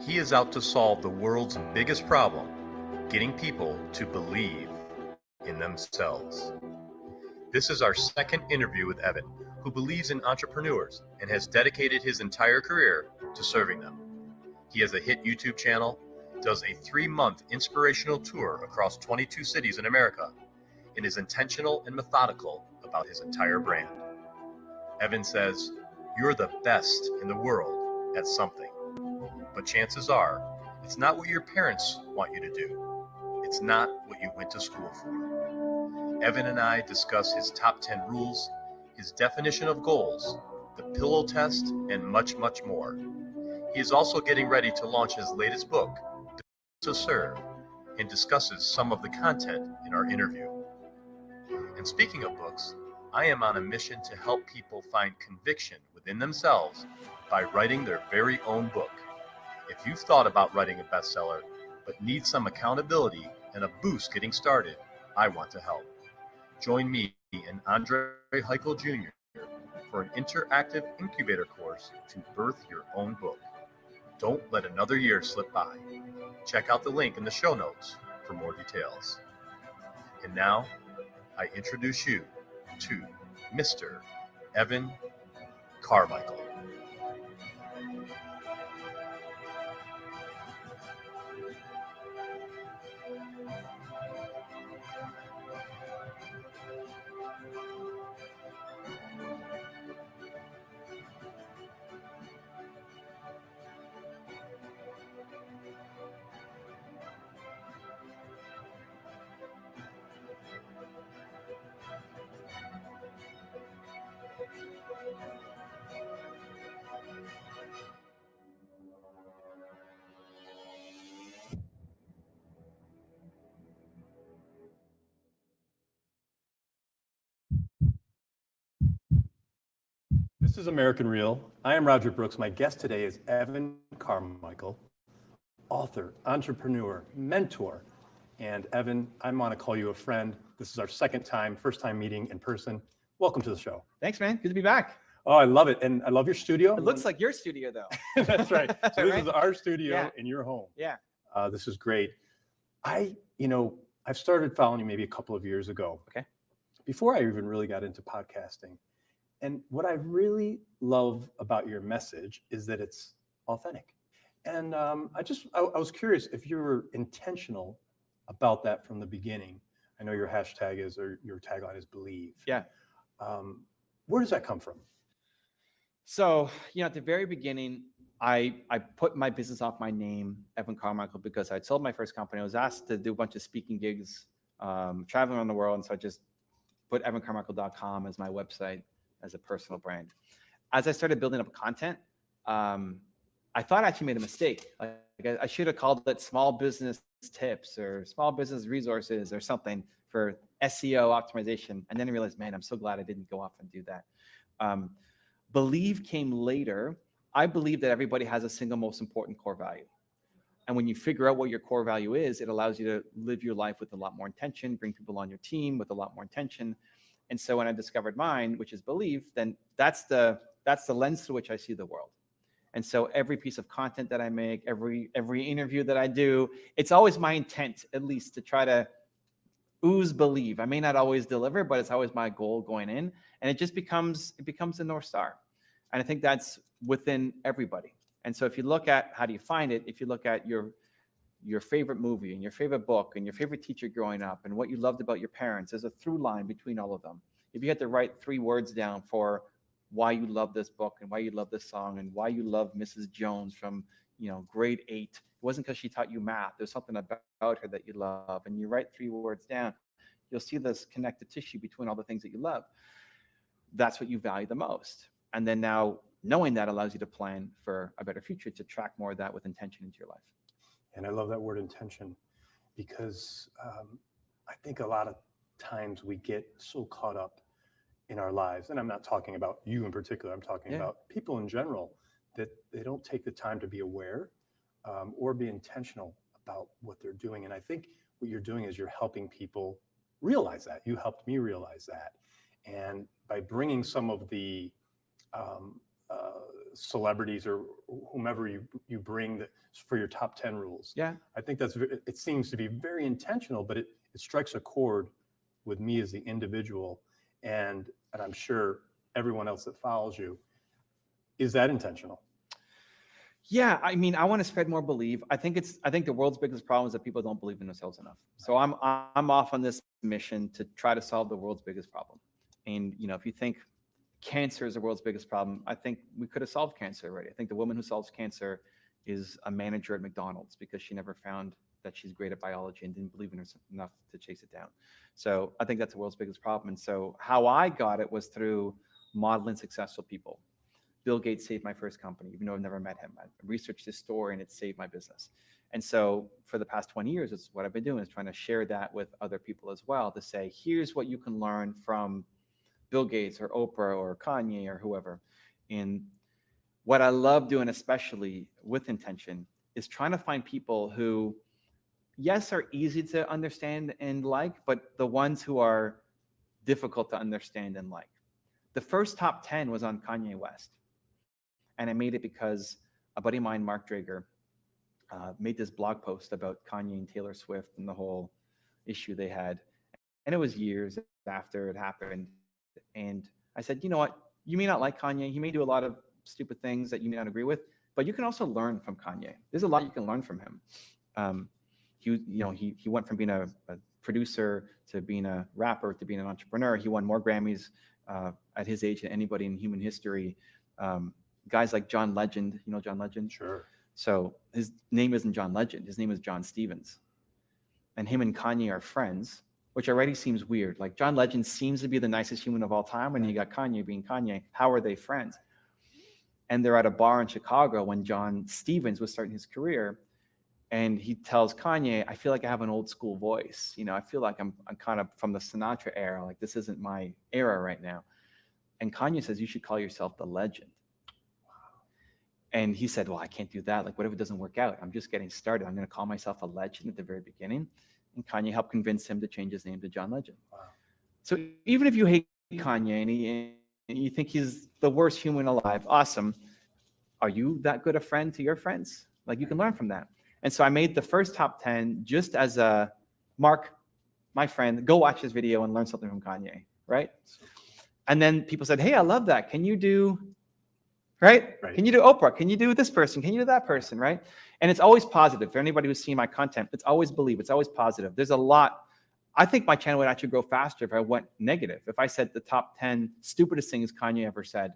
He is out to solve the world's biggest problem, getting people to believe in themselves. This is our second interview with Evan, who believes in entrepreneurs and has dedicated his entire career to serving them. He has a hit YouTube channel, does a 3-month inspirational tour across 22 cities in America, and is intentional and methodical about his entire brand. Evan says, "You're the best in the world at something, but chances are it's not what your parents want you to do. It's not what you went to school for." Evan and I discuss his top 10 rules, his definition of goals, the pillow test, and much, much more. He is also getting ready to launch his latest book, To Serve, and discusses some of the content in our interview. And speaking of books, I am on a mission to help people find conviction within themselves by writing their very own book. If you've thought about writing a bestseller, but need some accountability and a boost getting started, I want to help. Join me and Andre Heichel Jr. for an interactive incubator course to birth your own book. Don't let another year slip by. Check out the link in the show notes for more details. And now, I introduce you to Mr. Evan Carmichael. This is American Real. I am Roger Brooks. My guest today is Evan Carmichael, author, entrepreneur, mentor. And Evan, I'm going to call you a friend. This is our first time meeting in person. Welcome to the show. Thanks, man. Good to be back. Oh, I love it. And I love your studio. It looks like your studio, though. That's right. So this Right? is our studio Yeah. in your home. Yeah. This is great. I've started following you maybe a couple of years ago. Okay. Before I even really got into podcasting. And what I really love about your message is that it's authentic. And I was curious if you were intentional about that from the beginning. I know your hashtag is, or your tagline is believe. Yeah. Where does that come from? So, at the very beginning, I put my business off my name, Evan Carmichael, because I'd sold my first company. I was asked to do a bunch of speaking gigs, traveling around the world. And so I just put evancarmichael.com as my website, as a personal brand. As I started building up content, I thought I actually made a mistake. Like I should have called it small business tips or small business resources or something for SEO optimization. And then I realized, man, I'm so glad I didn't go off and do that. Believe came later. I believe that everybody has a single most important core value. And when you figure out what your core value is, it allows you to live your life with a lot more intention, bring people on your team with a lot more intention. And so when I discovered mine, which is belief, then that's the lens through which I see the world. And so every piece of content that I make, every interview that I do, it's always my intent, at least, to try to ooze believe. I may not always deliver, but it's always my goal going in. And it just becomes the North Star. And I think that's within everybody. And so if you look at how do you find it, if you look at your favorite movie and your favorite book and your favorite teacher growing up and what you loved about your parents, there's a through line between all of them. If you had to write 3 words down for why you love this book and why you love this song and why you love Mrs. Jones from, grade 8, it wasn't because she taught you math. There's something about her that you love. And you write 3 words down, you'll see this connective tissue between all the things that you love. That's what you value the most. And then now knowing that allows you to plan for a better future, to track more of that with intention into your life. And I love that word intention because I think a lot of times we get so caught up in our lives, and I'm not talking about you in particular, I'm talking about people in general, that they don't take the time to be aware or be intentional about what they're doing. And I think what you're doing is you're helping people realize that. You helped me realize that. And by bringing some of the celebrities or whomever you bring for your top 10 rules. Yeah. I think it seems to be very intentional, but it strikes a chord with me as the individual, and I'm sure everyone else that follows you. Is that intentional? Yeah, I mean, I want to spread more belief. I think the world's biggest problem is that people don't believe in themselves enough. So I'm off on this mission to try to solve the world's biggest problem. And if you think cancer is the world's biggest problem, I think we could have solved cancer already. I think the woman who solves cancer is a manager at McDonald's because she never found that she's great at biology and didn't believe in herself enough to chase it down. So I think that's the world's biggest problem. And so how I got it was through modeling successful people. Bill Gates saved my first company, even though I've never met him. I researched his story and it saved my business. And so for the past 20 years, it's what I've been doing is trying to share that with other people as well to say, here's what you can learn from Bill Gates or Oprah or Kanye or whoever. And what I love doing, especially with intention, is trying to find people who, yes, are easy to understand and like, but the ones who are difficult to understand and like. The first top 10 was on Kanye West. And I made it because a buddy of mine, Mark Drager, made this blog post about Kanye and Taylor Swift and the whole issue they had. And it was years after it happened. And I said, you know what? You may not like Kanye. He may do a lot of stupid things that you may not agree with, but you can also learn from Kanye. There's a lot you can learn from him. He went from being a producer to being a rapper to being an entrepreneur. He won more Grammys at his age than anybody in human history. Guys like John Legend, John Legend? Sure. So his name isn't John Legend. His name is John Stevens. And him and Kanye are friends, which already seems weird. Like John Legend seems to be the nicest human of all time, and you got Kanye being Kanye. How are they friends? And they're at a bar in Chicago when John Stevens was starting his career, and he tells Kanye, I feel like I have an old school voice. I feel like I'm kind of from the Sinatra era. Like this isn't my era right now. And Kanye says, you should call yourself the legend. And he said, well, I can't do that. Like, what if it doesn't work out? I'm just getting started. I'm going to call myself a legend at the very beginning. And Kanye helped convince him to change his name to John Legend. Wow. So even if you hate Kanye and you think he's the worst human alive, awesome. Are you that good a friend to your friends? Like, you can learn from that. And so I made the first top 10 just as a Mark, my friend, go watch this video and learn something from Kanye, right? And then people said, hey, I love that. Can you do... Right? Can you do Oprah? Can you do this person? Can you do that person? Right? And it's always positive. For anybody who's seen my content, it's always believe. It's always positive. There's a lot. I think my channel would actually grow faster if I went negative. If I said the top 10 stupidest things Kanye ever said,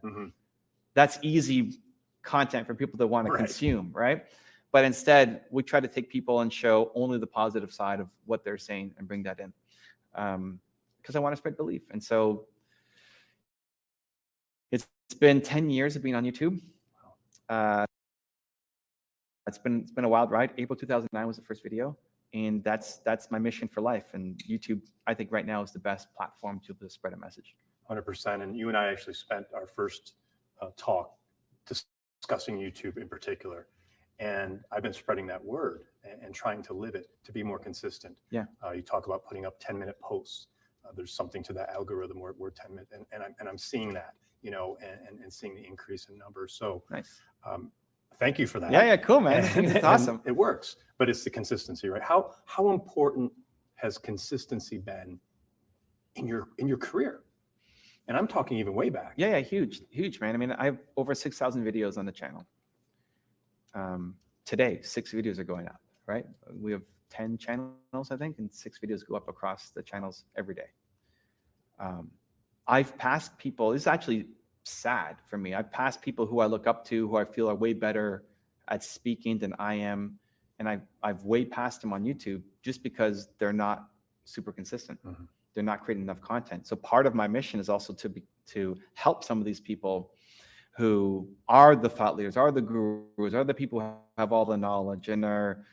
that's easy content for people that want to consume, right? But instead, we try to take people and show only the positive side of what they're saying and bring that in. Because I want to spread belief. And so it's been 10 years of being on YouTube. It's been a wild ride. April 2009 was the first video, and that's my mission for life. And YouTube, I think right now is the best platform to spread a message. 100%. And you and I actually spent our first talk discussing YouTube in particular. And I've been spreading that word and trying to live it, to be more consistent. Yeah. You talk about putting up 10-minute posts. There's something to that algorithm where 10 minutes, and I'm seeing that, and seeing the increase in numbers. So nice. Thank you for that. Yeah, cool, man. It's awesome. It works, but it's the consistency, right? How important has consistency been in your career? And I'm talking even way back. Yeah, huge, man. I mean, I have over 6,000 videos on the channel. Today, 6 videos are going up, right? We have 10 channels, I think, and 6 videos go up across the channels every day. I've passed people, this is actually sad for me. I've passed people who I look up to, who I feel are way better at speaking than I am. And I've way passed them on YouTube just because they're not super consistent. They're not creating enough content. So part of my mission is also to help some of these people who are the thought leaders, are the gurus, are the people who have all the knowledge and are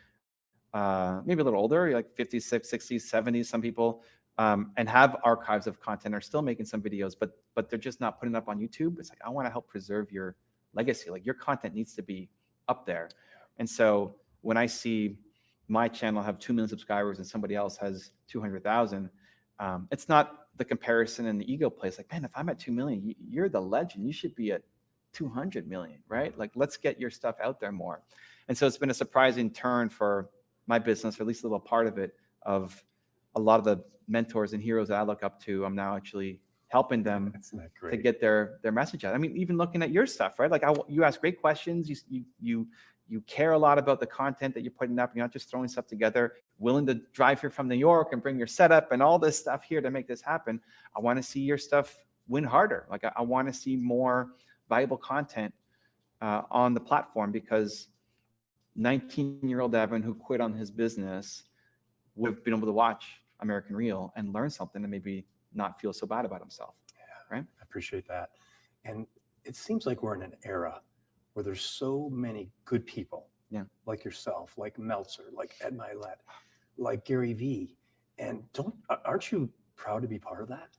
maybe a little older, like 50s, 60s, 70s, some people, and have archives of content, are still making some videos, but they're just not putting it up on YouTube. It's like, I want to help preserve your legacy. Like, your content needs to be up there. And so when I see my channel have 2 million subscribers and somebody else has 200,000, it's not the comparison and the ego place. Like, man, if I'm at 2 million, you're the legend. You should be at 200 million, right? Like, let's get your stuff out there more. And so it's been a surprising turn for my business, or at least a little part of it, of a lot of the mentors and heroes that I look up to. I'm now actually helping them Isn't that to great? get their message out. I mean, even looking at your stuff, right? Like, you ask great questions. You care a lot about the content that you're putting up. You're not just throwing stuff together, willing to drive here from New York and bring your setup and all this stuff here to make this happen. I want to see your stuff win harder. Like, I want to see more valuable content on the platform, because 19-year-old Evan who quit on his business would have been able to watch American Real and learn something and maybe not feel so bad about himself. Yeah, right? I appreciate that. And it seems like we're in an era where there's so many good people, like yourself, like Meltzer, like Ed Milet, like Gary Vee. And aren't you proud to be part of that?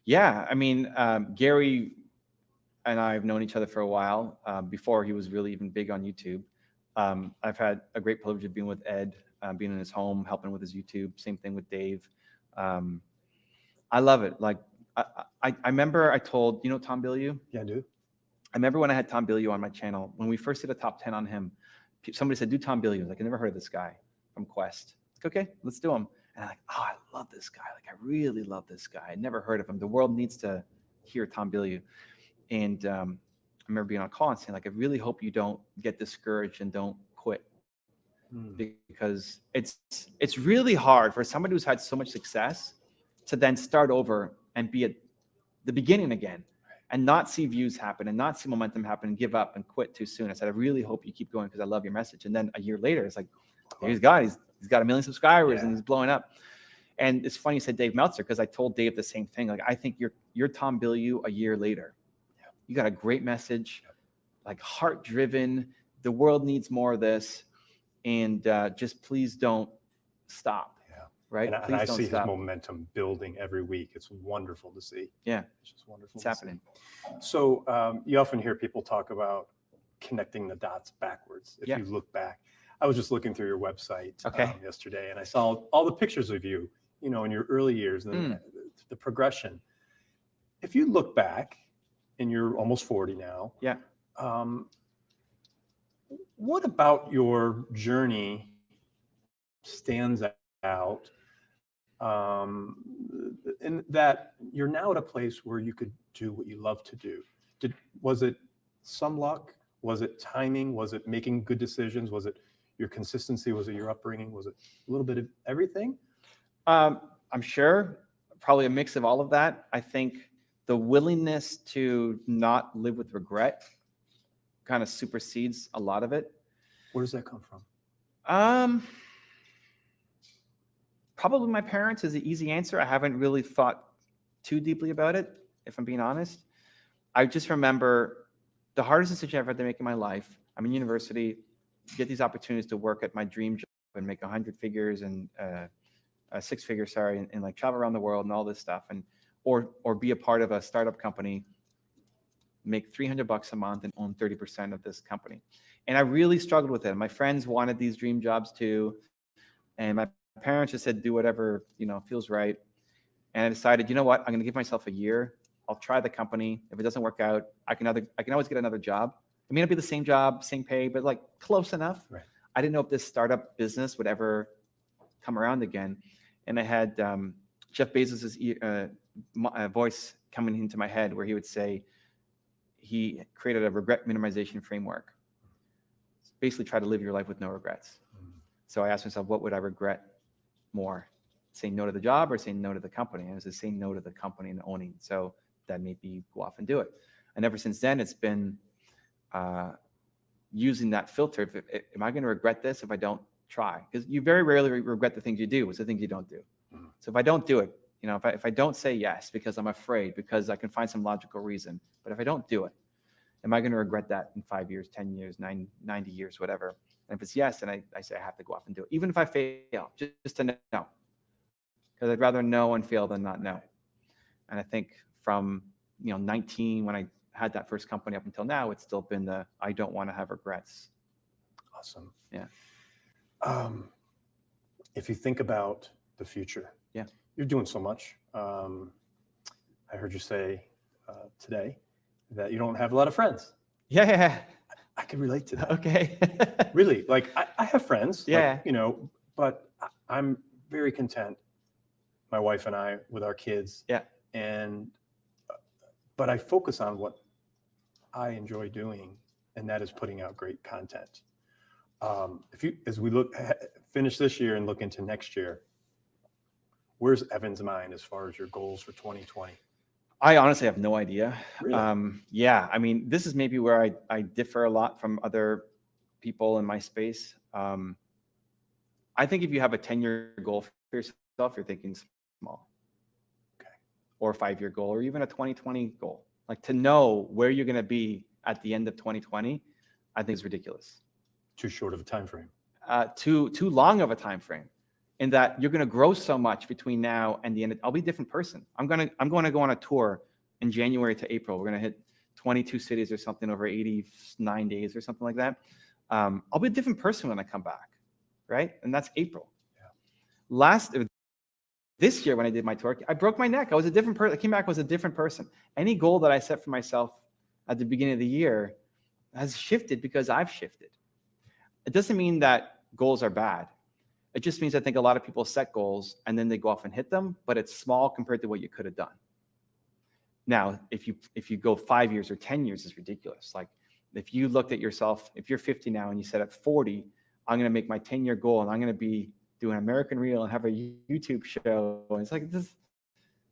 Yeah, I mean, Gary and I have known each other for a while, before he was really even big on YouTube. I've had a great privilege of being with Ed, being in his home, helping with his YouTube. Same thing with Dave. I love it. Like, I remember I told, Tom Bilyeu? Yeah, dude. I remember when I had Tom Bilyeu on my channel, when we first did a top 10 on him, somebody said, do Tom Bilyeu. I was like, I never heard of this guy from Quest. Like, okay, let's do him. And I'm like, oh, I love this guy. Like, I really love this guy. I never heard of him. The world needs to hear Tom Bilyeu. And I remember being on a call and saying, like, I really hope you don't get discouraged and don't quit. Because it's really hard for somebody who's had so much success to then start over and be at the beginning again, and not see views happen and not see momentum happen and give up and quit too soon. I said, I really hope you keep going because I love your message. And then a year later, it's like, he's got 1 million subscribers and he's blowing up. And it's funny you said Dave Meltzer, because I told Dave the same thing. Like, I think you're Tom Bilyeu a year later. You got a great message, like heart driven. The world needs more of this. And just please don't stop. Right? And I see his momentum building every week. It's wonderful to see. Yeah. It's just wonderful. It's happening. So you often hear people talk about connecting the dots backwards. If you look back, I was just looking through your website yesterday, and I saw all the pictures of you, in your early years, and the progression. If you look back, and you're almost 40 now. Yeah. What about your journey stands out, in that you're now at a place where you could do what you love to do? Was it some luck? Was it timing? Was it making good decisions? Was it your consistency? Was it your upbringing? Was it a little bit of everything? I'm sure probably a mix of all of that. I think the willingness to not live with regret kind of supersedes a lot of it. Where does that come from? Probably my parents is the easy answer. I haven't really thought too deeply about it, if I'm being honest. I just remember the hardest decision I've had to make in my life. I'm in university, get these opportunities to work at my dream job and make 100 figures and 6 figures, and like travel around the world and all this stuff, and or be a part of a startup company, make $300 a month and own 30% of this company. And I really struggled with it. My friends wanted these dream jobs too, and my parents just said, do whatever feels right. And I decided, you know what, I'm going to give myself a year. I'll try the company. If it doesn't work out, I can always get another job. It may not be the same job, same pay, but like close enough. Right. I didn't know if this startup business would ever come around again. And I had Jeff Bezos's voice coming into my head where he would say he created a regret minimization framework. Basically, try to live your life with no regrets. So I asked myself, what would I regret more? Saying no to the job or saying no to the company? And it was saying no to the company and owning. So that made me go off and do it. And ever since then, it's been using that filter. Am I going to regret this if I don't try? Because you very rarely regret the things you do. It's the things you don't do. So if I don't do it, if I don't say yes because I'm afraid, because I can find some logical reason, but if I don't do it, am I going to regret that in 5 years, 10 years, 90 years, whatever? And if it's yes, then I say I have to go off and do it, even if I fail, just to know. Because I'd rather know and fail than not know. And I think from 19, when I had that first company, up until now, it's still been I don't want to have regrets. Awesome. Yeah. If you think about the future, you're doing so much. I heard you say today that you don't have a lot of friends. Yeah. I can relate to that. Okay. Really, like I have friends, Yeah. like, you know, but I'm very content, my wife and I, with our kids. Yeah. And, but I focus on what I enjoy doing, and that is putting out great content. As we finish this year and look into next year, where's Evan's mind as far as your goals for 2020? I honestly have no idea. Really? Yeah, I mean, this is maybe where I differ a lot from other people in my space. I think if you have a 10-year goal for yourself, you're thinking small. Okay. Or a 5-year goal, or even a 2020 goal. Like, to know where you're going to be at the end of 2020, I think is ridiculous. Too short of a time frame. Too long of a time frame, in that you're going to grow so much between now and the end. I'll be a different person. I'm going to go on a tour in January to April. We're going to hit 22 cities or something over 89 days or something like that. I'll be a different person when I come back, right? And that's April. Yeah. This year when I did my tour, I broke my neck. I was a different person. I came back, was a different person. Any goal that I set for myself at the beginning of the year has shifted because I've shifted. It doesn't mean that goals are bad. It just means I think a lot of people set goals and then they go off and hit them, but it's small compared to what you could have done. Now, if you go 5 years or 10 years, it's ridiculous. Like, if you looked at yourself, if you're 50 now and you said at 40, I'm going to make my 10-year goal and I'm going to be doing American Reel and have a YouTube show. And it's like this.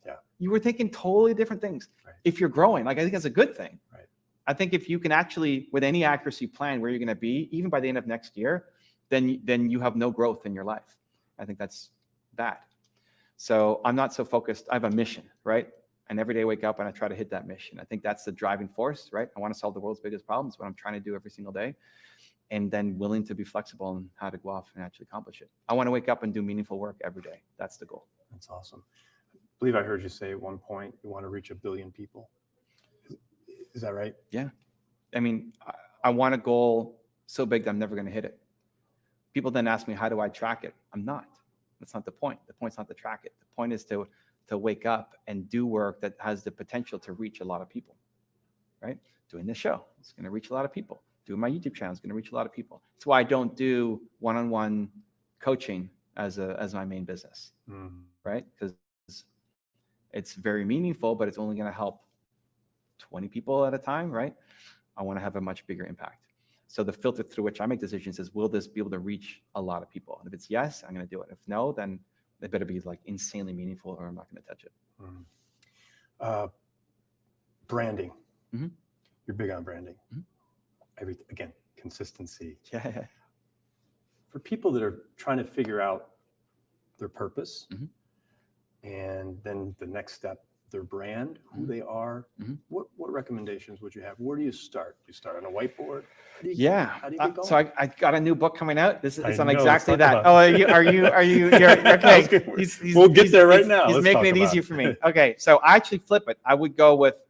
Yeah. You were thinking totally different things. Right. If you're growing, like, I think that's a good thing. Right. I think if you can actually, with any accuracy, plan where you're going to be, even by the end of next year, then you have no growth in your life. I think that's bad. So I'm not so focused. I have a mission, right? And every day I wake up and I try to hit that mission. I think that's the driving force, right? I want to solve the world's biggest problems, what I'm trying to do every single day. And then willing to be flexible on how to go off and actually accomplish it. I want to wake up and do meaningful work every day. That's the goal. That's awesome. I believe I heard you say at one point you want to reach 1 billion people. Is that right? Yeah. I mean, I want a goal so big that I'm never going to hit it. People then ask me, how do I track it? I'm not. That's not the point. The point's not to track it. The point is to wake up and do work that has the potential to reach a lot of people, right? Doing this show, it's going to reach a lot of people. Doing my YouTube channel is going to reach a lot of people. That's why I don't do one-on-one coaching as my main business, right? Because it's very meaningful, but it's only going to help 20 people at a time, right? I want to have a much bigger impact. So the filter through which I make decisions is, will this be able to reach a lot of people? And if it's yes, I'm going to do it. If no, then it better be like insanely meaningful or I'm not going to touch it. Branding. Mm-hmm. You're big on branding. Mm-hmm. Again, consistency. Yeah. For people that are trying to figure out their purpose, mm-hmm. and then the next step, their brand, who they are, mm-hmm. what recommendations would you have? Where do you start? Do you start on a whiteboard? How do you get going? So I got a new book coming out. This is on know, exactly that. Oh, are you? You're okay. We'll get there right now. He's making it easier for me. Okay, so I actually flip it. I would go with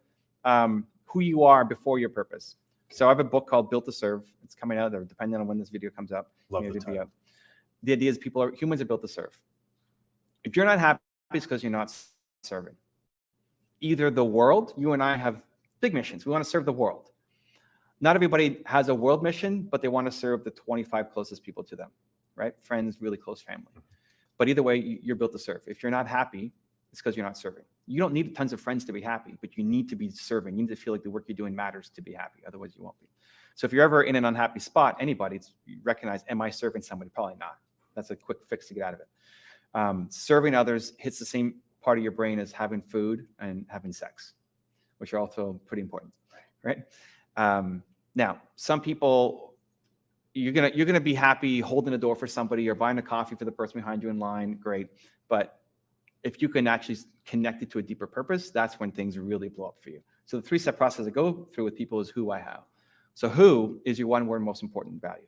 who you are before your purpose. So I have a book called Built to Serve. It's coming out there, depending on when this video comes up. Love the title. The idea is humans are built to serve. If you're not happy, it's because you're not serving. Either the world, you and I have big missions. We want to serve the world. Not everybody has a world mission, but they want to serve the 25 closest people to them, right? Friends, really close family. But either way, you're built to serve. If you're not happy, it's because you're not serving. You don't need tons of friends to be happy, but you need to be serving. You need to feel like the work you're doing matters to be happy. Otherwise, you won't be. So if you're ever in an unhappy spot, you recognize, am I serving somebody? Probably not. That's a quick fix to get out of it. Serving others hits the same part of your brain as having food and having sex, which are also pretty important, right? Now, some people, you're gonna be happy holding the door for somebody or buying a coffee for the person behind you in line, great. But if you can actually connect it to a deeper purpose, that's when things really blow up for you. So the 3-step process I go through with people is who I have. So who is your one word most important value?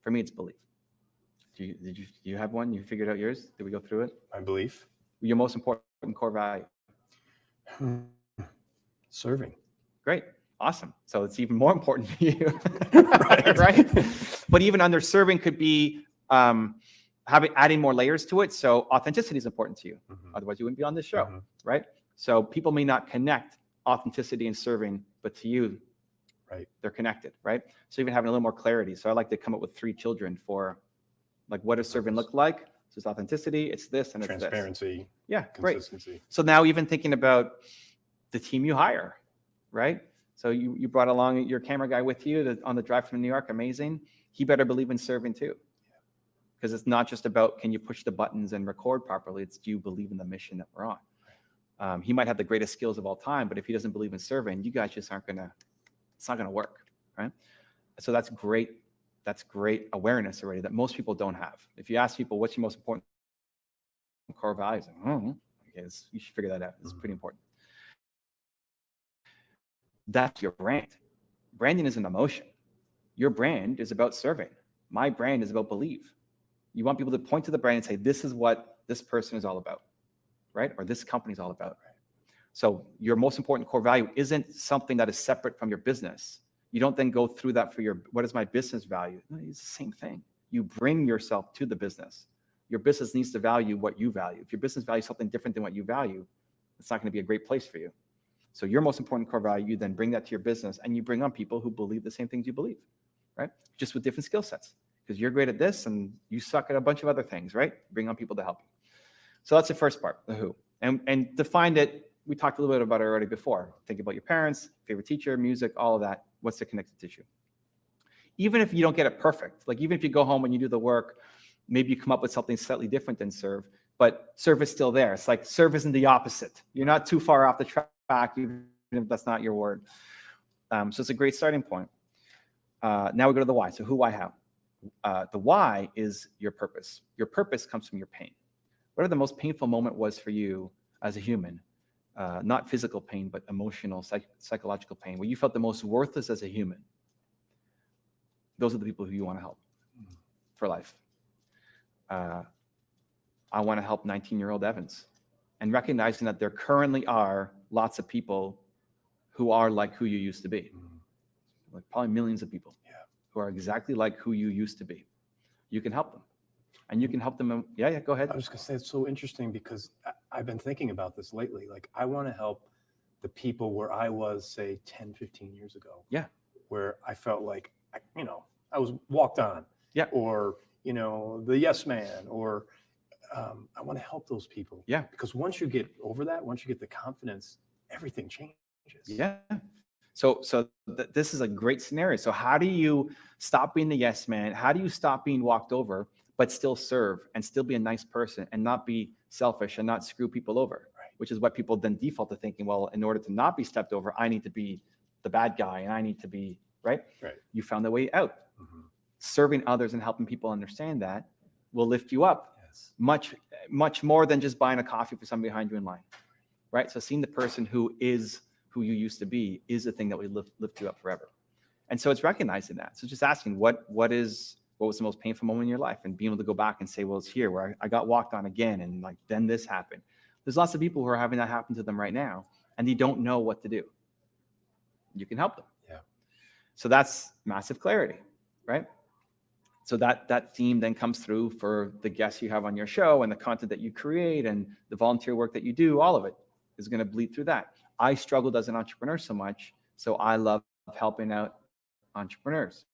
For me, it's belief. Do you have one? You figured out yours? Did we go through it? My belief. Your most important core value? Serving. Great. Awesome. So it's even more important to you. Right. Right? But even under serving could be adding more layers to it. So authenticity is important to you. Mm-hmm. Otherwise, you wouldn't be on this show, mm-hmm. right? So people may not connect authenticity and serving, but to you, Right. They're connected, right? So even having a little more clarity. So I like to come up with 3 children for like, what does serving look like? So it's authenticity, it's this, and it's this. Transparency, Yeah, great. consistency. So now even thinking about the team you hire, right? So you brought along your camera guy with you on the drive from New York, amazing. He better believe in serving too. Because it's not just about, can you push the buttons and record properly? It's, do you believe in the mission that we're on? He might have the greatest skills of all time, but if he doesn't believe in serving, you guys just aren't gonna, it's not gonna work, right? So that's great. That's great awareness already that most people don't have. If you ask people, what's your most important core values? Okay, you should figure that out. It's pretty important. That's your brand. Branding is an emotion. Your brand is about serving. My brand is about believe. You want people to point to the brand and say, this is what this person is all about, right? Or this company is all about. So your most important core value isn't something that is separate from your business. You don't then go through that for your, what is my business value? No, it's the same thing. You bring yourself to the business. Your business needs to value what you value. If your business values something different than what you value, it's not going to be a great place for you. So your most important core value, you then bring that to your business and you bring on people who believe the same things you believe, right? Just with different skill sets. Because you're great at this and you suck at a bunch of other things, right? Bring on people to help you. So that's the first part, the who. And define it, we talked a little bit about it already before. Think about your parents, favorite teacher, music, all of that. What's the connective tissue? Even if you don't get it perfect, like even if you go home and you do the work, maybe you come up with something slightly different than serve, but serve is still there. It's like serve isn't the opposite. You're not too far off the track, even if that's not your word. So it's a great starting point. Now we go to the why. So who, why, how. The why is your purpose. Your purpose comes from your pain. Whatever the most painful moment was for you as a human, not physical pain, but emotional, psychological pain, where you felt the most worthless as a human, those are the people who you want to help for life. I want to help 19-year-old Evans, and recognizing that there currently are lots of people who are like who you used to be, like probably millions of people who are exactly like who you used to be. You can help them. And you can help them. Yeah, go ahead. I was going to say, it's so interesting because I've been thinking about this lately. Like, I want to help the people where I was, say, 10, 15 years ago. Yeah. Where I felt like, I was walked on. Yeah. Or, the yes man, or I want to help those people. Yeah. Because once you get over that, once you get the confidence, everything changes. Yeah. So this is a great scenario. So how do you stop being the yes man? How do you stop being walked over, but still serve and still be a nice person and not be selfish and not screw people over, right? Which is what people then default to thinking, well, in order to not be stepped over, I need to be the bad guy and I need to be, right? You found the way out. Serving others and helping people understand that will lift you up much, much more than just buying a coffee for somebody behind you in line, right? So seeing the person who is who you used to be is the thing that will lift you up forever. And so it's recognizing that. So just asking what was the most painful moment in your life, and being able to go back and say, well, it's here where I got walked on again, and like then this happened. There's lots of people who are having that happen to them right now, and they don't know what to do. You can help them. Yeah. So that's massive clarity, right? So that theme then comes through for the guests you have on your show and the content that you create and the volunteer work that you do. All of it is going to bleed through that. I struggled as an entrepreneur so much, so I love helping out entrepreneurs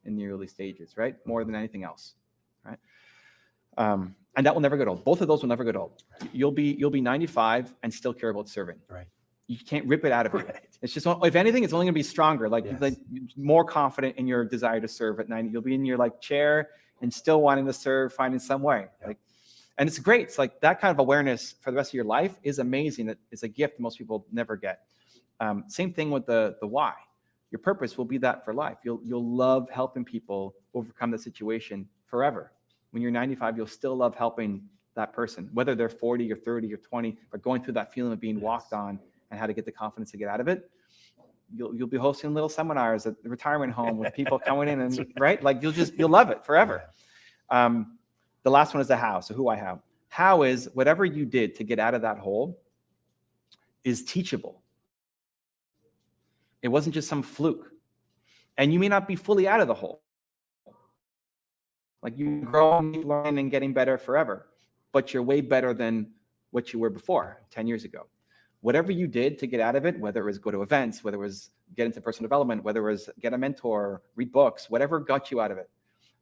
in the early stages, right? More than anything else, right? And that will never get old. Both of those will never get old. You'll be 95 and still care about serving. Right. You can't rip it out of you. It's just, if anything, it's only going to be stronger. Like more confident in your desire to serve at 90. You'll be in your chair and still wanting to serve, finding some way. And it's great. It's like that kind of awareness for the rest of your life is amazing. It's a gift most people never get. Same thing with the why. Your purpose will be that for life. You'll love helping people overcome the situation forever. When you're 95, you'll still love helping that person, whether they're 40 or 30 or 20, or going through that feeling of being walked on and how to get the confidence to get out of it. You'll be hosting little seminars at the retirement home with people coming in and right? Like you'll love it forever. The last one is the how. So who I have. How is whatever you did to get out of that hole is teachable. It wasn't just some fluke. And you may not be fully out of the hole. Like you grow and keep learning and getting better forever, but you're way better than what you were before 10 years ago. whatever you did to get out of it, whether it was go to events, whether it was get into personal development, whether it was get a mentor, read books, whatever got you out of it,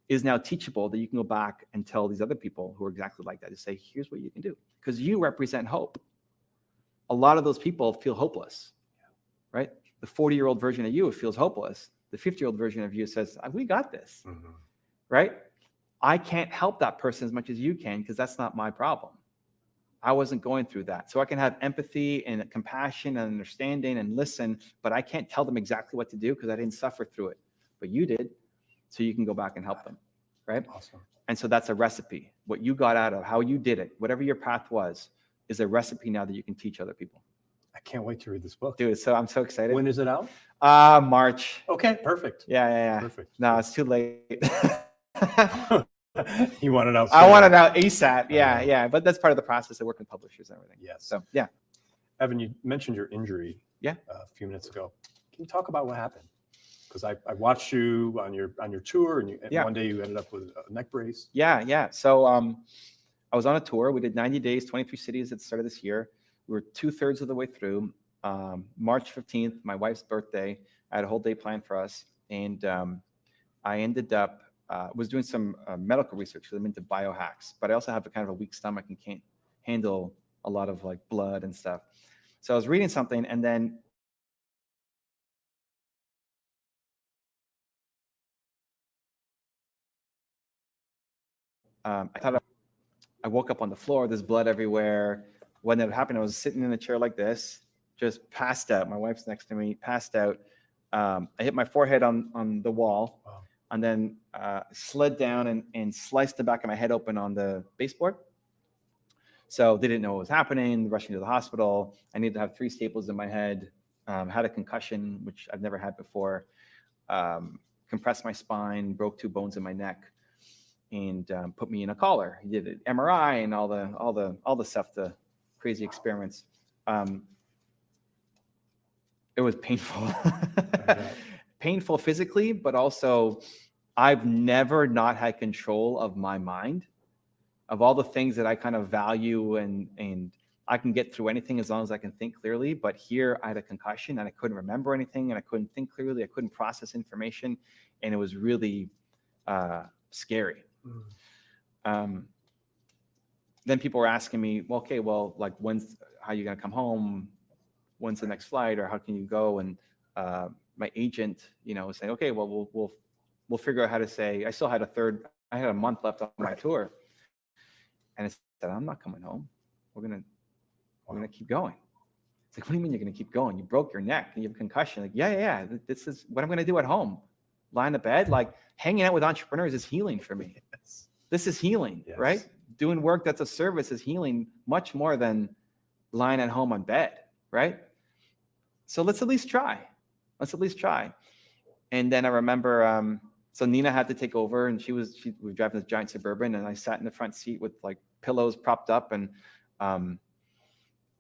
is now teachable, that you can go back and tell these other people who are exactly like that, to say, here's what you can do, because you represent hope. A lot of those people feel hopeless, right? The 40-year-old version of you feels hopeless. The 50-year-old version of you says, we got this, right? I can't help that person as much as you can, because that's not my problem. I wasn't going through that. So I can have empathy and compassion and understanding and listen, but I can't tell them exactly what to do because I didn't suffer through it. But you did. So you can go back and help them, right? Awesome. And so that's a recipe. What you got out of, how you did it, whatever your path was, is a recipe now that you can teach other people. I can't wait to read this book. Dude, so I'm so excited. When is it out? March. Okay, perfect. Yeah. Perfect. No, it's too late. You want it out? I want it out ASAP. Yeah. But that's part of the process of working with publishers and everything. Yes. So, yeah. Evan, you mentioned your injury Yeah. a few minutes ago. Can you talk about what happened? Because I watched you on your tour, and one day you ended up with a neck brace. Yeah. So I was on a tour. We did 90 days, 23 cities at the start of this year. We were 2/3 of the way through. March 15th, my wife's birthday. I had a whole day planned for us. And I ended up, was doing some medical research, because I'm into biohacks. But I also have a kind of a weak stomach and can't handle a lot of like blood and stuff. So I was reading something, and then I woke up on the floor, there's blood everywhere. When it happened, I was sitting in a chair like this, just passed out. My wife's next to me, passed out. I hit my forehead on the wall. Wow. And then slid down and sliced the back of my head open on the baseboard. So they didn't know what was happening, rushed me to the hospital. I needed to have 3 staples in my head, had a concussion, which I've never had before, compressed my spine, broke 2 bones in my neck, and put me in a collar. He did an MRI and all the stuff, the crazy experiments. It was painful. Painful physically, but also I've never not had control of my mind, of all the things that I kind of value, and I can get through anything as long as I can think clearly. But here I had a concussion and I couldn't remember anything, and I couldn't think clearly. I couldn't process information, and it was really scary. Then people were asking me, well, okay, well, like how are you going to come home? When's the next flight, or how can you go? And my agent, was saying, okay, well, we'll figure out how to say. I had a month left on my tour, and I said, I'm not coming home. We're gonna keep going. It's like, what do you mean you're gonna keep going? You broke your neck and you have a concussion. Like, yeah. This is what I'm gonna do at home. Lie in the bed. Like, hanging out with entrepreneurs is healing for me. Yes. This is healing, Yes. right? Doing work that's a service is healing much more than lying at home on bed, right? So let's at least try. And then I remember, so Nina had to take over, and we were driving this giant Suburban, and I sat in the front seat with like pillows propped up. And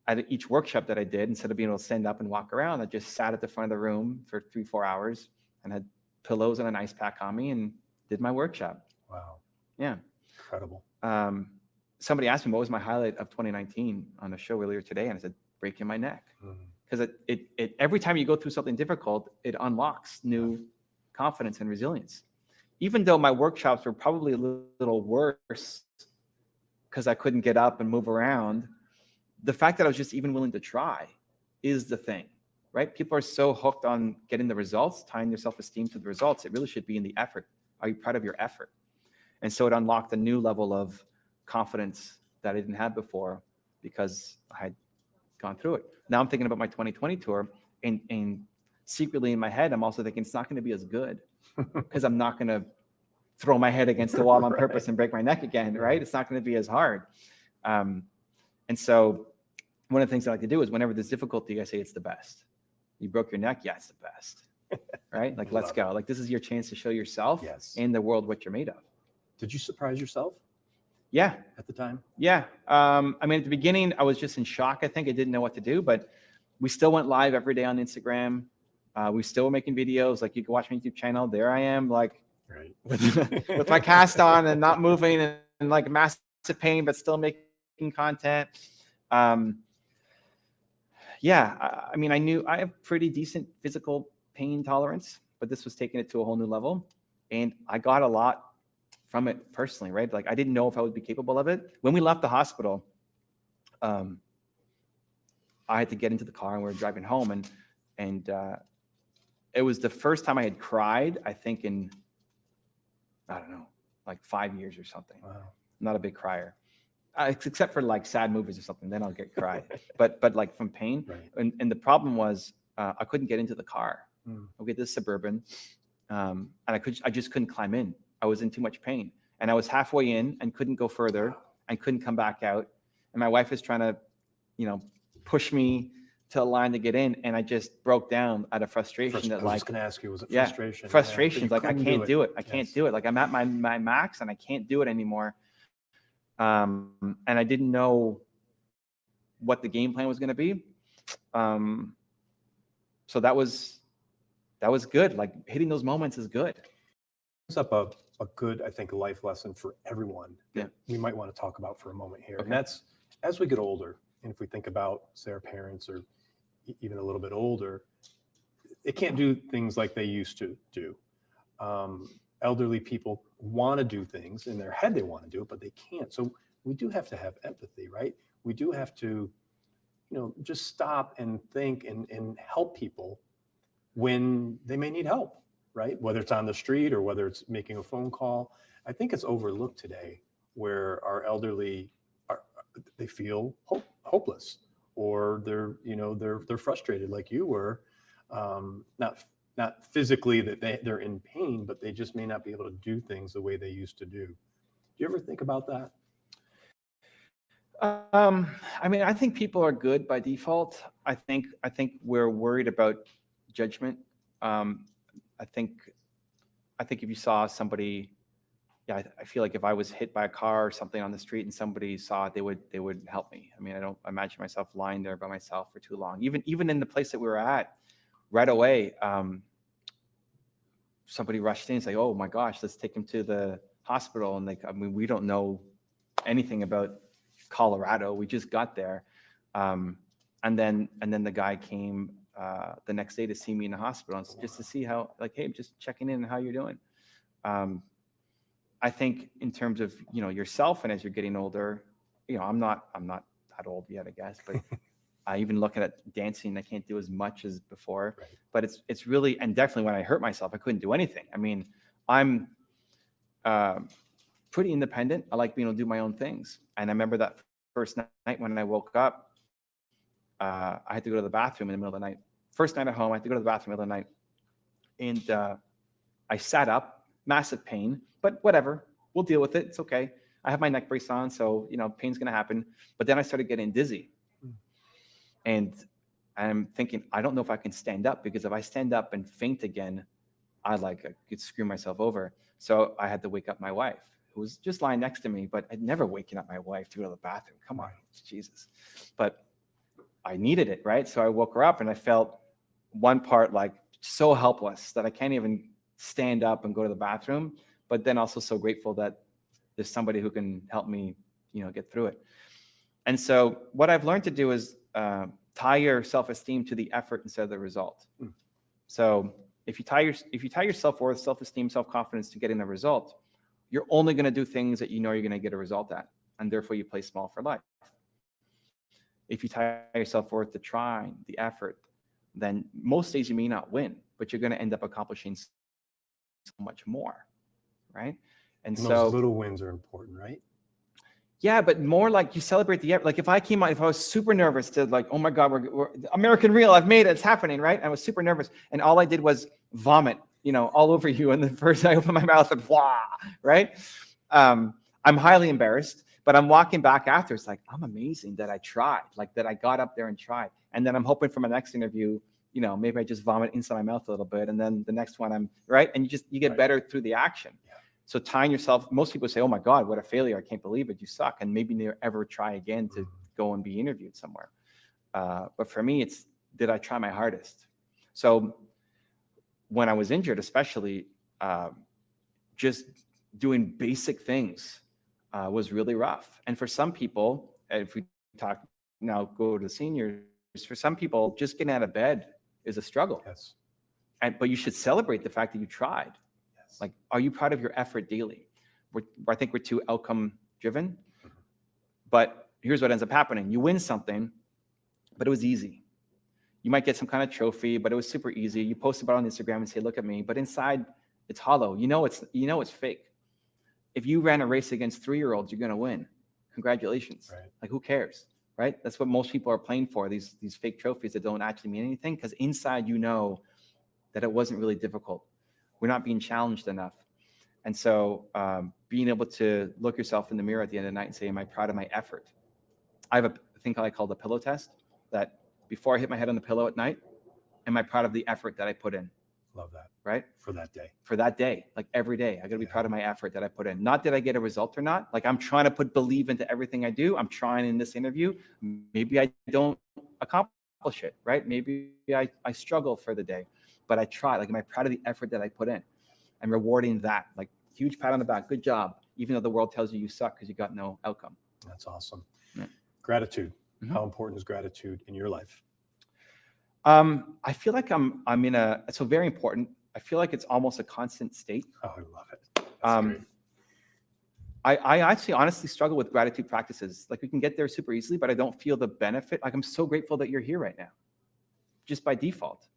at each workshop that I did, instead of being able to stand up and walk around, I just sat at the front of the room for 3-4 hours and had pillows and an ice pack on me and did my workshop. Wow. Yeah. Incredible. Somebody asked me what was my highlight of 2019 on a show earlier today, and I said, breaking my neck. Because it every time you go through something difficult, it unlocks new confidence and resilience. Even though my workshops were probably a little worse because I couldn't get up and move around, the fact that I was just even willing to try is the thing, right? People are so hooked on getting the results, tying their self-esteem to the results. It really should be in the effort. Are you proud of your effort? And so it unlocked a new level of confidence that I didn't have before because I had gone through it. Now I'm thinking about my 2020 tour, and secretly in my head, I'm also thinking it's not going to be as good because I'm not going to throw my head against the wall on purpose and break my neck again, right? It's not going to be as hard. And so one of the things I like to do is whenever there's difficulty, I say it's the best. You broke your neck? Yeah, it's the best, right? Like, let's go. Like, this is your chance to show yourself and the world what you're made of. Did you surprise yourself? Yeah. At the time? Yeah. I mean, at the beginning, I was just in shock. I think I didn't know what to do, but we still went live every day on Instagram. We still were making videos. Like, you can watch my YouTube channel. There I am, like, with my cast on and not moving and like massive pain, but still making content. yeah, I mean, I knew I have pretty decent physical pain tolerance, but this was taking it to a whole new level. And I got a lot from it personally, right? Like I didn't know if I would be capable of it. When we left the hospital, I had to get into the car and we were driving home, and it was the first time I had cried, I think in, I don't know, like 5 years or something. Wow. I'm not a big crier. Except for like sad movies or something, then I'll get cried. but like from pain. Right. And the problem was I couldn't get into the car. Mm. Okay, this is Suburban, and I just couldn't climb in. I was in too much pain, and I was halfway in and couldn't go further and couldn't come back out. And my wife was trying to, push me to a line to get in, and I just broke down out of frustration. I was just going to ask you, was it yeah, frustration? frustration. Yeah, Like I can't do it. I can't Yes. do it. Like I'm at my max, and I can't do it anymore. And I didn't know what the game plan was going to be. So that was good. Like hitting those moments is good. Brings up a good, I think, life lesson for everyone that we might want to talk about for a moment here. Okay. And that's, as we get older, and if we think about, say, our parents or even a little bit older, they can't do things like they used to do. Elderly people want to do things in their head, they want to do it, but they can't. So we do have to have empathy, right? We do have to, just stop and think and help people when they may need help, right? Whether it's on the street or whether it's making a phone call. I think it's overlooked today where our elderly they feel hopeless, or they're frustrated like you were, not physically that they're in pain, but they just may not be able to do things the way they used to do. Do you ever think about that? I mean, I think people are good by default. I think we're worried about judgment. I think if you saw somebody, I feel like if I was hit by a car or something on the street and somebody saw it, they would help me. I mean, I don't imagine myself lying there by myself for too long. Even in the place that we were at, right away, somebody rushed in and said, "Oh my gosh, let's take him to the hospital." And we don't know anything about Colorado. We just got there, and then the guy came the next day to see me in the hospital, just to see how, like, hey, just checking in and how you're doing. I think in terms of yourself, and as you're getting older, I'm not that old yet, I guess, but even looking at dancing, I can't do as much as before. Right. But it's really, and definitely when I hurt myself, I couldn't do anything. I mean, I'm pretty independent. I like being able to do my own things. And I remember that first night when I woke up, I had to go to the bathroom in the middle of the night. First night at home, I had to go to the bathroom in the middle of the night. And I sat up, massive pain, but whatever, we'll deal with it. It's okay. I have my neck brace on, so pain's gonna happen. But then I started getting dizzy. And I'm thinking, I don't know if I can stand up, because if I stand up and faint again, I could screw myself over. So I had to wake up my wife, who was just lying next to me, but I'd never waken up my wife to go to the bathroom. Come on, Jesus. But I needed it, right? So I woke her up, and I felt one part like so helpless that I can't even stand up and go to the bathroom, but then also so grateful that there's somebody who can help me, get through it. And so what I've learned to do is tie your self-esteem to the effort instead of the result. So if you tie your self-worth, self-esteem, self-confidence to getting a result, you're only going to do things that you're going to get a result at, and therefore you play small for life. If you tie your self-worth to trying, the effort, then most days you may not win, but you're going to end up accomplishing so much more, right? And so those little wins are important, right? Yeah, but more like you celebrate the effort. Like if I was super nervous to oh my God, we're American Real, I've made it, it's happening, right? I was super nervous, and all I did was vomit, all over you. And the first I opened my mouth and blah, right? I'm highly embarrassed, but I'm walking back after. It's like, I'm amazing that I tried, like that I got up there and tried. And then I'm hoping for my next interview, maybe I just vomit inside my mouth a little bit. And then the next one right. And you get better through the action. Yeah. So tying yourself, most people say, oh my God, what a failure. I can't believe it. You suck. And maybe never ever try again to go and be interviewed somewhere. But for me, it's, did I try my hardest? So when I was injured, especially, just doing basic things was really rough. And for some people, if we go to seniors, For some people, just getting out of bed is a struggle. Yes. But you should celebrate the fact that you tried. Yes. Like, are you proud of your effort daily? I think we're too outcome driven. But here's what ends up happening. You win something, but it was easy. You might get some kind of trophy, but it was super easy. You post about it on Instagram and say, look at me. But inside, it's hollow. You know it's fake. If you ran a race against 3-year-olds, you're going to win. Congratulations. Right. Like, who cares? Right? That's what most people are playing for, these fake trophies that don't actually mean anything, because inside you know that it wasn't really difficult. We're not being challenged enough. And so being able to look yourself in the mirror at the end of the night and say, am I proud of my effort? I have a thing I call the pillow test, that before I hit my head on the pillow at night, am I proud of the effort that I put in? Love that. Right? For that day. For that day, like every day, I got to be proud of my effort that I put in. Not that I get a result or not. Like, I'm trying to believe into everything I do. I'm trying in this interview. Maybe I don't accomplish it, right? Maybe I struggle for the day, but I try. Like, am I proud of the effort that I put in? And rewarding that, like, huge pat on the back, good job, even though the world tells you you suck because you got no outcome. That's awesome. Yeah. Gratitude. Mm-hmm. How important is gratitude in your life? I feel like I'm in so very important. I feel like it's almost a constant state. Oh, I love it. That's great. I actually honestly struggle with gratitude practices. Like, we can get there super easily, but I don't feel the benefit. Like, I'm so grateful that you're here right now, just by default,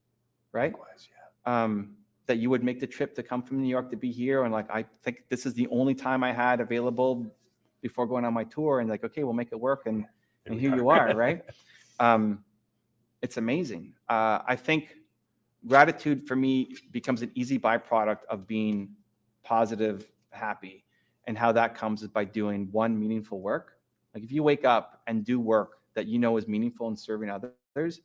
right? Likewise, yeah. That you would make the trip to come from New York to be here. And like, I think this is the only time I had available before going on my tour, and like, okay, we'll make it work. And here you are, right? It's amazing. I think gratitude for me becomes an easy byproduct of being positive, happy. And how that comes is by doing one meaningful work. Like, if you wake up and do work that you know is meaningful and serving others,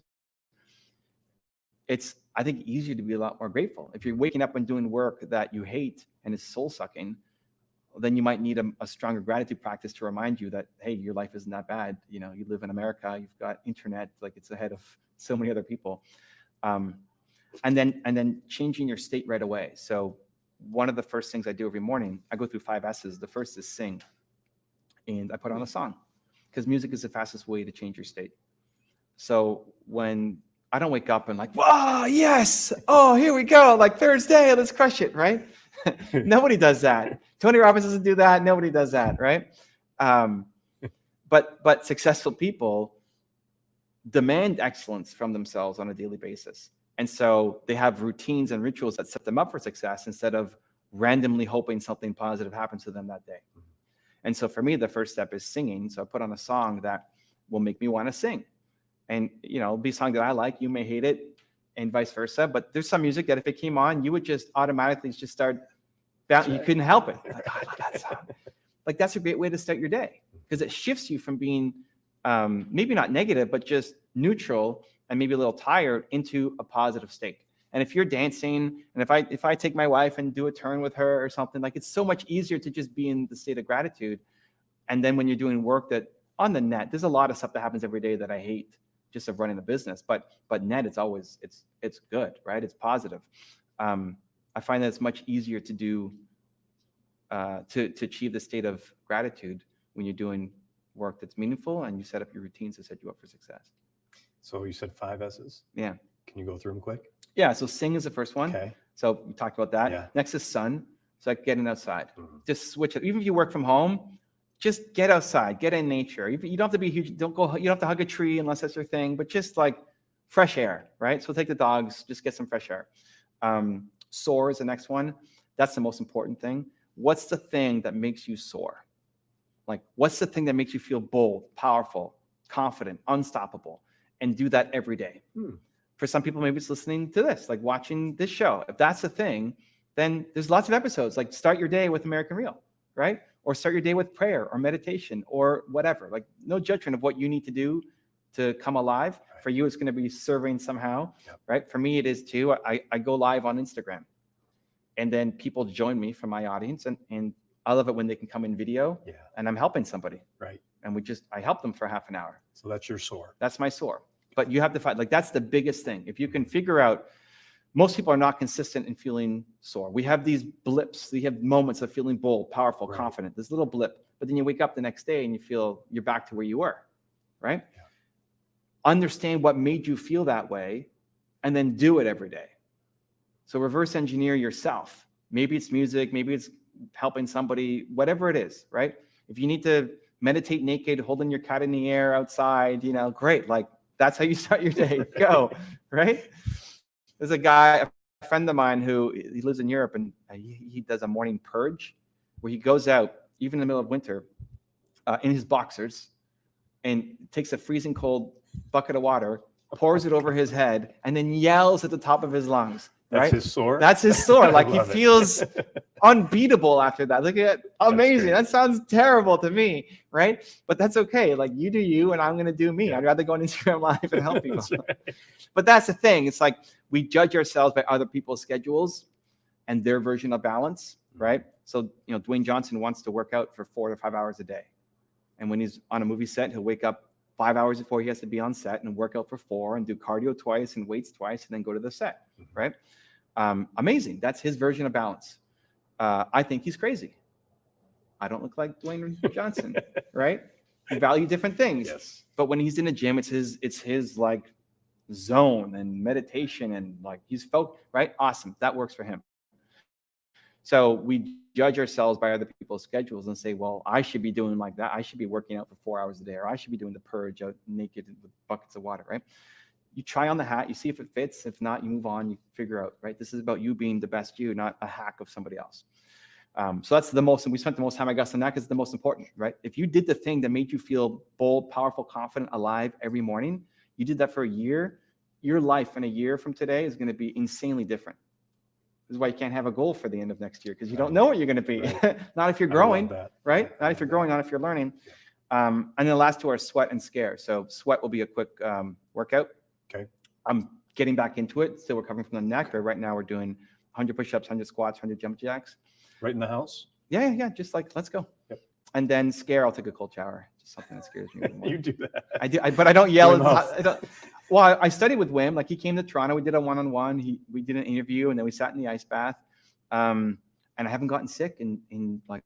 it's, I think, easier to be a lot more grateful. If you're waking up and doing work that you hate and is soul sucking, then you might need a stronger gratitude practice to remind you that, hey, your life isn't that bad. You know, you live in America, you've got internet, like, it's ahead of so many other people. And then changing your state right away. So one of the first things I do every morning, I go through 5 S's. The first is sing. And I put on a song, because music is the fastest way to change your state. So when I don't wake up and like, wow, yes, oh, here we go, like Thursday, let's crush it, right? Nobody does that. Tony Robbins doesn't do that. Nobody does that, right? But successful people demand excellence from themselves on a daily basis. And so they have routines and rituals that set them up for success instead of randomly hoping something positive happens to them that day. And so for me, the first step is singing. So I put on a song that will make me want to sing. And, you know, it'll be a song that I like. You may hate it, and vice versa. But there's some music that if it came on, you would just automatically just start bouncing. You couldn't help it. Like, oh, I love that song. Like, that's a great way to start your day, because it shifts you from being maybe not negative, but just neutral and maybe a little tired into a positive state. And if you're dancing, and if I take my wife and do a turn with her or something, like, it's so much easier to just be in the state of gratitude. And then when you're doing work that on the net, there's a lot of stuff that happens every day that I hate, just of running the business, but net, it's always, it's good, right? It's positive. I find that it's much easier to do, to achieve the state of gratitude when you're doing work that's meaningful and you set up your routines to set you up for success. So you said 5 S's. Yeah. Can you go through them quick? Yeah. So sing is the first one. Okay. So we talked about that. Yeah. Next is sun. So like getting outside. Mm-hmm. Just switch it. Even if you work from home, just get outside, get in nature. You don't have to be huge. You don't have to hug a tree unless that's your thing, but just like fresh air, right? So take the dogs, just get some fresh air. Soar is the next one. That's the most important thing. What's the thing that makes you soar? Like, what's the thing that makes you feel bold, powerful, confident, unstoppable? And do that every day. For some people, maybe it's listening to this, like watching this show. If that's the thing, then there's lots of episodes. Like, start your day with American Real, right? Or start your day with prayer or meditation or whatever. Like, no judgment of what you need to do to come alive. Right. For you, it's going to be serving somehow, right? For me, it is too. I go live on Instagram, and then people join me from my audience, and I love it when they can come in video, and I'm helping somebody, right? And I help them for half an hour. So that's your soar. That's my soar. But you have to find, like, that's the biggest thing. If you can figure out, most people are not consistent in feeling sore. We have these blips. We have moments of feeling bold, powerful, confident, this little blip. But then you wake up the next day and you feel you're back to where you were, right? understand what made you feel that way, and then do it every day. So reverse engineer yourself. Maybe it's music, maybe it's helping somebody, whatever it is, right? If you need to meditate naked, holding your cat in the air outside, great. Like, that's how you start your day. Go, right? There's a guy, a friend of mine who he lives in Europe, and he does a morning purge where he goes out, even in the middle of winter, in his boxers, and takes a freezing cold bucket of water, pours it over his head, and then yells at the top of his lungs. Right? That's his sword? That's his sword. Like, he love it. feels unbeatable after that. Look at amazing. great. That sounds terrible to me, right? But that's okay. Like, you do you, and I'm going to do me. Yeah. I'd rather go on Instagram Live and help people. That's right. But that's the thing. It's like we judge ourselves by other people's schedules and their version of balance, right? So, Dwayne Johnson wants to work out for 4 to 5 hours a day. And when he's on a movie set, he'll wake up 5 hours before he has to be on set and work out for 4 and do cardio twice and weights twice and then go to the set, right? Amazing. That's his version of balance. I think he's crazy. I don't look like Dwayne Johnson, right? We value different things. Yes. But when he's in the gym, it's his like zone and meditation, and like he's focused, right? Awesome. That works for him. So we judge ourselves by other people's schedules and say, well, I should be doing like that. I should be working out for 4 hours a day, or I should be doing the purge out naked with buckets of water, right? You try on the hat, you see if it fits. If not, you move on, you figure out, right? This is about you being the best you, not a hack of somebody else. So that's the most, and we spent the most time, I guess, on that because it's the most important, right? If you did the thing that made you feel bold, powerful, confident, alive every morning, you did that for a year, your life in a year from today is going to be insanely different. This is why you can't have a goal for the end of next year, because you don't know what you're going to be. Right. Not if you're growing, right? Not if you're growing, not if you're learning. And then the last two are sweat and scare. So sweat will be a quick workout. Okay. I'm getting back into it. Still recovering from the neck, but right now we're doing 100 push-ups, 100 squats, 100 jump jacks. Right in the house? Yeah. Just like, let's go. Yep. And then scare, I'll take a cold shower. Just something that scares me. You do that. I do, but I don't yell. Well, I studied with Wim. Like, he came to Toronto. We did a one-on-one. We did an interview, and then we sat in the ice bath. And I haven't gotten sick in like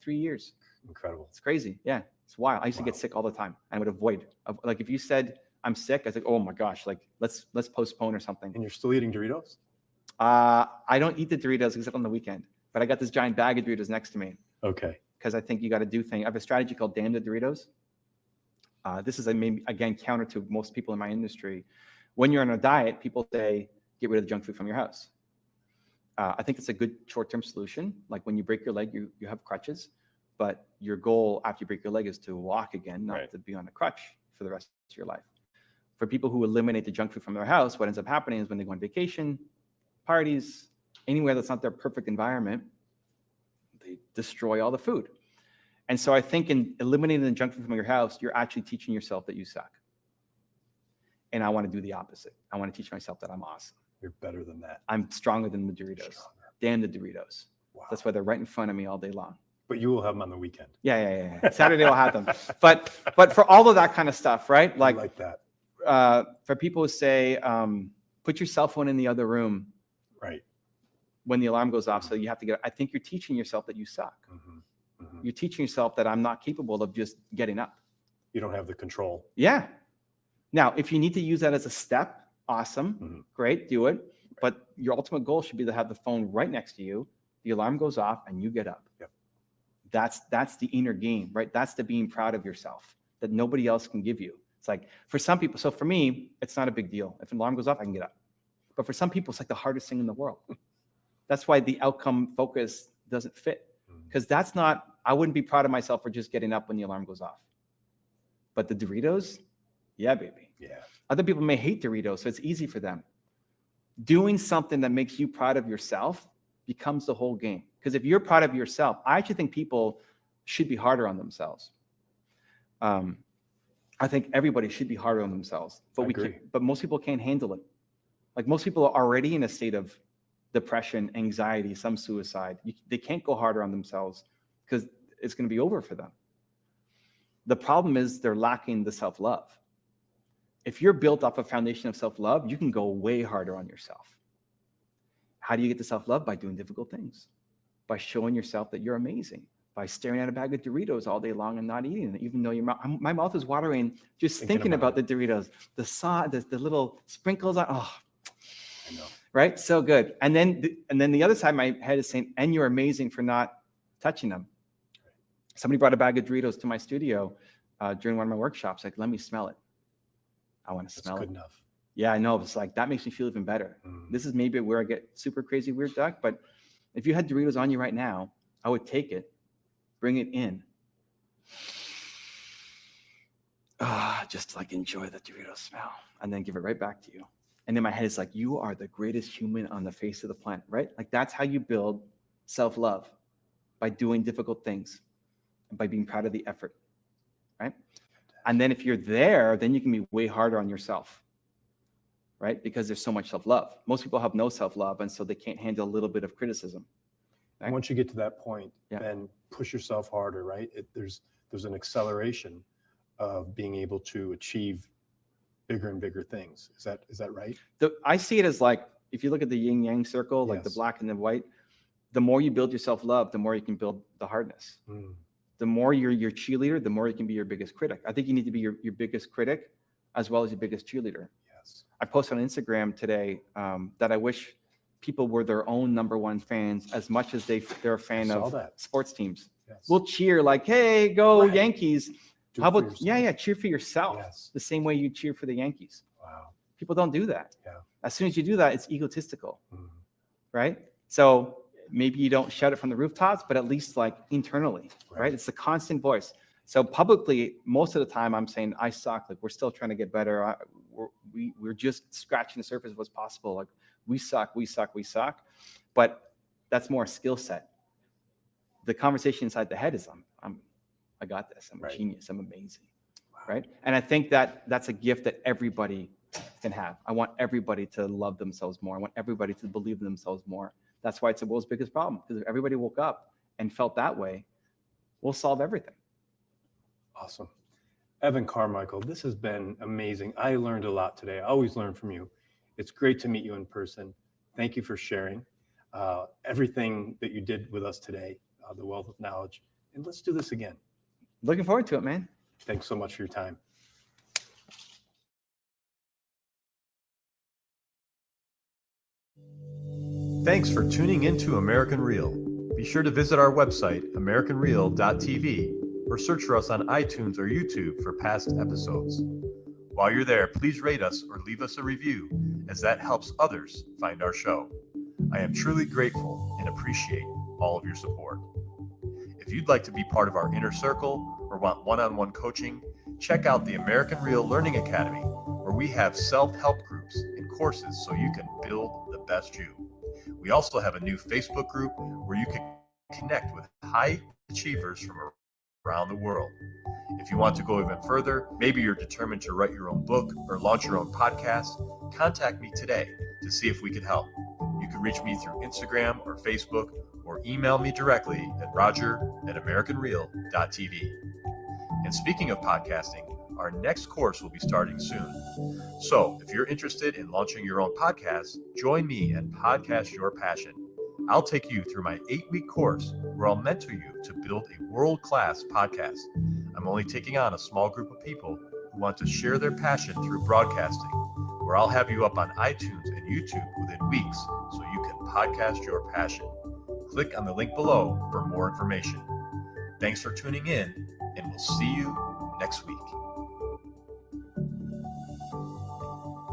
3 years. Incredible. It's crazy. Yeah, it's wild. I used to get sick all the time. I would avoid. Like, if you said I'm sick, I was like, oh my gosh, like let's postpone or something. And you're still eating Doritos? I don't eat the Doritos except on the weekend. But I got this giant bag of Doritos next to me. Okay. Because I think you got to do things. I have a strategy called Damn the Doritos. This is, again, counter to most people in my industry. When you're on a diet, people say, get rid of the junk food from your house. I think it's a good short-term solution. Like, when you break your leg, you have crutches. But your goal after you break your leg is to walk again, not to be on a crutch for the rest of your life. For people who eliminate the junk food from their house, what ends up happening is when they go on vacation, parties, anywhere that's not their perfect environment, they destroy all the food. And so I think in eliminating the junk food from your house, you're actually teaching yourself that you suck. And I want to do the opposite. I want to teach myself that I'm awesome. You're better than that. I'm stronger than the Doritos. Damn the Doritos. Wow. That's why they're right in front of me all day long. But you will have them on the weekend. Yeah. Saturday I'll have them. But for all of that kind of stuff, right? Like that. For people who say, put your cell phone in the other room. Right. When the alarm goes off, so you have to get. I think you're teaching yourself that you suck. Mm-hmm. Mm-hmm. You're teaching yourself that I'm not capable of just getting up. You don't have the control. Yeah. Now, if you need to use that as a step, awesome, great, do it. But your ultimate goal should be to have the phone right next to you. The alarm goes off, and you get up. Yep. That's the inner game, right? That's the being proud of yourself that nobody else can give you. It's like, for some people, so for me, it's not a big deal. If an alarm goes off, I can get up. But for some people, it's like the hardest thing in the world. That's why the outcome focus doesn't fit. Because that's not, I wouldn't be proud of myself for just getting up when the alarm goes off. But the Doritos, yeah, baby. Yeah. Other people may hate Doritos, so it's easy for them. Doing something that makes you proud of yourself becomes the whole game. Because if you're proud of yourself, I actually think people should be harder on themselves. I think everybody should be harder on themselves, but most people can't handle it. Like, most people are already in a state of depression, anxiety, some suicide. They can't go harder on themselves because it's going to be over for them. The problem is they're lacking the self-love. If you're built off a foundation of self-love, you can go way harder on yourself. How do you get the self-love? By doing difficult things, by showing yourself that you're amazing, by staring at a bag of Doritos all day long and not eating it, even though my mouth is watering just thinking about the Doritos, the sauce, the little sprinkles on. Oh, I know. Right? So good. And then the other side of my head is saying, and you're amazing for not touching them. Somebody brought a bag of Doritos to my studio during one of my workshops. Like, let me smell it. I want to smell it. That's good enough. Yeah, I know. It's like, that makes me feel even better. This is maybe where I get super crazy weird, Doug. But if you had Doritos on you right now, I would take it, bring it in. Just like enjoy the Dorito smell and then give it right back to you. And in my head, it's like, you are the greatest human on the face of the planet, right? Like, that's how you build self-love, by doing difficult things and by being proud of the effort, right? And then if you're there, then you can be way harder on yourself, right? Because there's so much self-love. Most people have no self-love, and so they can't handle a little bit of criticism. And once you get to that point, Yeah. then push yourself harder, right? There's an acceleration of being able to achieve bigger and bigger things. Is that right? I see it as like, if you look at the yin yang circle, like the Yes. black and the white, the more you build your self-love, the more you can build the hardness. The more you're your cheerleader, the more you can be your biggest critic. I think you need to be your biggest critic as well as your biggest cheerleader. Yes. I posted on Instagram today that I wish people were their own number one fans as much as they're a fan saw of that. sports teams. Yes. We'll cheer like, hey, go Right. Yankees. Do How it for about, yourself. yeah, cheer for yourself. Yes. The same way you cheer for the Yankees. Wow. People don't do that. Yeah. As soon as you do that, it's egotistical, Mhm. right? So maybe you don't shout it from the rooftops, but at least like internally, right? Right. It's a constant voice. So publicly, most of the time I'm saying, I suck. Like, we're still trying to get better. We're just scratching the surface of what's possible. Like, we suck. But that's more a skill set. The conversation inside the head is, I got this. I'm a Right. genius. I'm amazing. Wow. Right. And I think that's a gift that everybody can have. I want everybody to love themselves more. I want everybody to believe in themselves more. That's why it's the world's biggest problem. Because if everybody woke up and felt that way, we'll solve everything. Awesome. Evan Carmichael, this has been amazing. I learned a lot today. I always learn from you. It's great to meet you in person. Thank you for sharing everything that you did with us today, the wealth of knowledge. And let's do this again. Looking forward to it, man. Thanks so much for your time. Thanks for tuning into American Real. Be sure to visit our website, americanreal.tv, or search for us on iTunes or YouTube for past episodes. While you're there, please rate us or leave us a review, as that helps others find our show. I am truly grateful and appreciate all of your support. If you'd like to be part of our inner circle or want one-on-one coaching, check out the American Real Learning Academy, where we have self-help groups and courses so you can build the best you. We also have a new Facebook group where you can connect with high achievers from around the world. If you want to go even further, maybe you're determined to write your own book or launch your own podcast, contact me today to see if we can help. You can reach me through Instagram or Facebook, or email me directly at roger@americanreal.tv. And speaking of podcasting, our next course will be starting soon. So if you're interested in launching your own podcast, join me and Podcast Your Passion. I'll take you through my 8-week course where I'll mentor you to build a world-class podcast. I'm only taking on a small group of people who want to share their passion through broadcasting, where I'll have you up on iTunes and YouTube within weeks so you can podcast your passion. Click on the link below for more information. Thanks for tuning in, and we'll see you next week.